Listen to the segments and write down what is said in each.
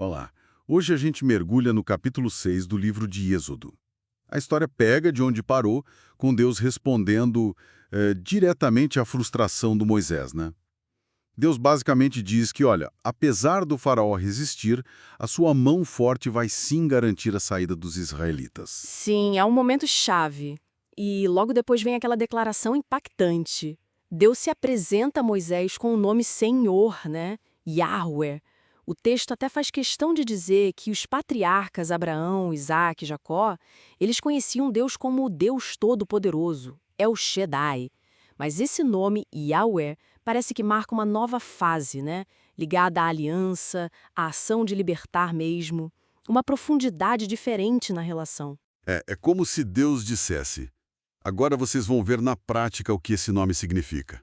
Olá, hoje a gente mergulha no capítulo 6 do livro de Êxodo. A história pega de onde parou, com Deus respondendo diretamente à frustração do Moisés, né? Deus basicamente diz que, olha, apesar do faraó resistir, a sua mão forte vai sim garantir a saída dos israelitas. Sim, é um momento chave. E logo depois vem aquela declaração impactante. Deus se apresenta a Moisés com o nome Senhor, né? Yahweh. O texto até faz questão de dizer que os patriarcas Abraão, Isaac e Jacó, eles conheciam Deus como o Deus Todo-Poderoso, El Shaddai. Mas esse nome, Yahweh, parece que marca uma nova fase, né? Ligada à aliança, à ação de libertar mesmo. Uma profundidade diferente na relação. É como se Deus dissesse: agora vocês vão ver na prática o que esse nome significa.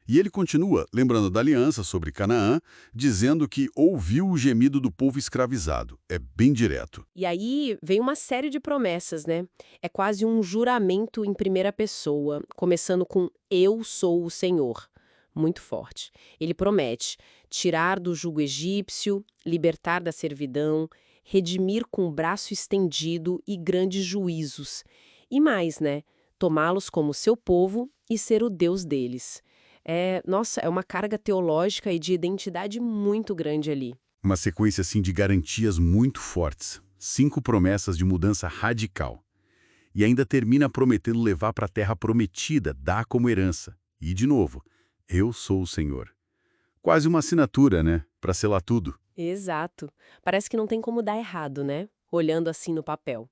E ele continua, lembrando da aliança sobre Canaã, dizendo que ouviu o gemido do povo escravizado. É bem direto. E aí vem uma série de promessas, né? É quase um juramento em primeira pessoa, começando com Eu sou o Senhor. Muito forte. Ele promete tirar do jugo egípcio, libertar da servidão, redimir com o braço estendido e grandes juízos. E mais, né? Tomá-los como seu povo e ser o Deus deles. Nossa, é uma carga teológica e de identidade muito grande ali. Uma sequência assim de garantias muito fortes. 5 promessas de mudança radical. E ainda termina prometendo levar para a terra prometida, dar como herança. E, de novo, eu sou o Senhor. Quase uma assinatura, né? Para selar tudo. Exato. Parece que não tem como dar errado, né? Olhando assim no papel.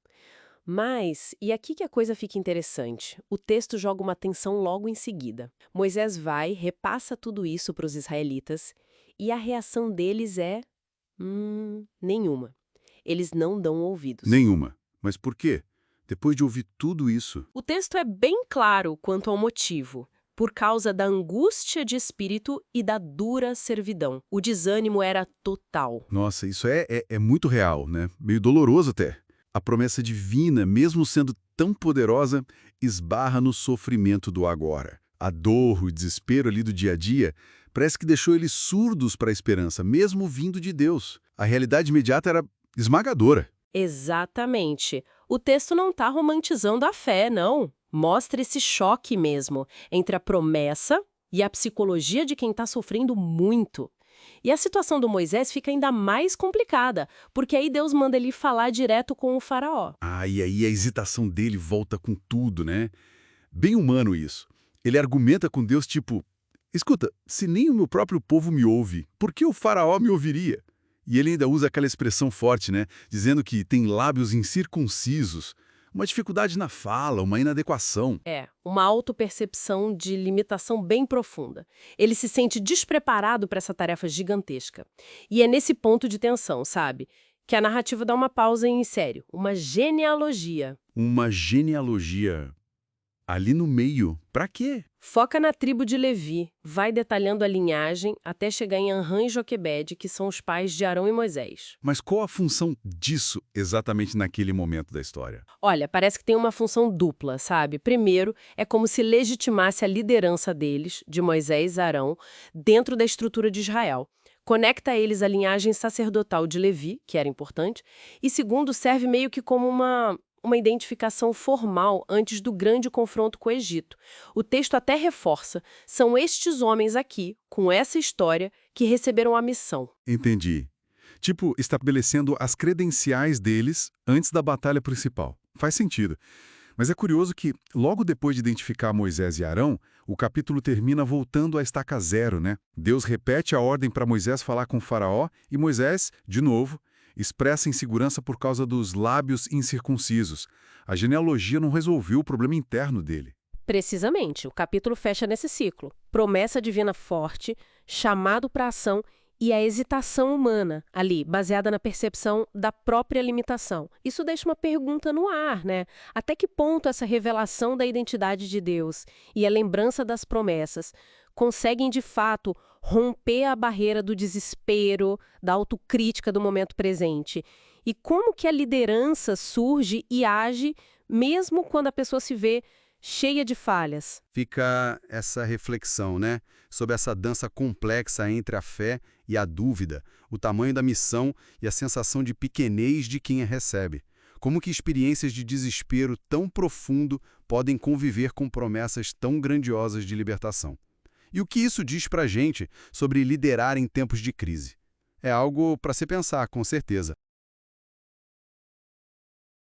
Mas, e aqui que a coisa fica interessante, o texto joga uma tensão logo em seguida. Moisés vai, repassa tudo isso para os israelitas, e a reação deles é... nenhuma. Eles não dão ouvidos. Nenhuma. Mas por quê? Depois de ouvir tudo isso... O texto é bem claro quanto ao motivo. Por causa da angústia de espírito e da dura servidão. O desânimo era total. Nossa, isso é muito real, né? Meio doloroso até. A promessa divina, mesmo sendo tão poderosa, esbarra no sofrimento do agora. A dor, o desespero ali do dia a dia, parece que deixou eles surdos para a esperança, mesmo vindo de Deus. A realidade imediata era esmagadora. Exatamente. O texto não está romantizando a fé, não. Mostra esse choque mesmo entre a promessa e a psicologia de quem está sofrendo muito. E a situação do Moisés fica ainda mais complicada, porque aí Deus manda ele falar direto com o faraó. E aí a hesitação dele volta com tudo, né? Bem humano isso. Ele argumenta com Deus tipo, escuta, se nem o meu próprio povo me ouve, por que o faraó me ouviria? E ele ainda usa aquela expressão forte, né? Dizendo que tem lábios incircuncisos, uma dificuldade na fala, uma inadequação. Uma autopercepção de limitação bem profunda. Ele se sente despreparado para essa tarefa gigantesca. E é nesse ponto de tensão, sabe? Que a narrativa dá uma pausa em sério, uma genealogia. Uma genealogia ali no meio. Pra quê? Foca na tribo de Levi, vai detalhando a linhagem até chegar em Anrã e Joquebede, que são os pais de Arão e Moisés. Mas qual a função disso exatamente naquele momento da história? Olha, parece que tem uma função dupla, sabe? Primeiro, é como se legitimasse a liderança deles, de Moisés e Arão, dentro da estrutura de Israel. Conecta a eles a linhagem sacerdotal de Levi, que era importante, e segundo, serve meio que como uma identificação formal antes do grande confronto com o Egito. O texto até reforça, são estes homens aqui, com essa história, que receberam a missão. Entendi. Tipo, estabelecendo as credenciais deles antes da batalha principal. Faz sentido. Mas é curioso que, logo depois de identificar Moisés e Arão, o capítulo termina voltando à estaca zero, né? Deus repete a ordem para Moisés falar com o faraó e Moisés, de novo, expressa insegurança por causa dos lábios incircuncisos. A genealogia não resolveu o problema interno dele. Precisamente, o capítulo fecha nesse ciclo. Promessa divina forte, chamado para ação e a hesitação humana, ali, baseada na percepção da própria limitação. Isso deixa uma pergunta no ar, né? Até que ponto essa revelação da identidade de Deus e a lembrança das promessas conseguem, de fato, romper a barreira do desespero, da autocrítica do momento presente? E como que a liderança surge e age mesmo quando a pessoa se vê cheia de falhas. Fica essa reflexão, né? Sobre essa dança complexa entre a fé e a dúvida, o tamanho da missão e a sensação de pequenez de quem a recebe. Como que experiências de desespero tão profundo podem conviver com promessas tão grandiosas de libertação? E o que isso diz pra gente sobre liderar em tempos de crise? É algo para se pensar, com certeza.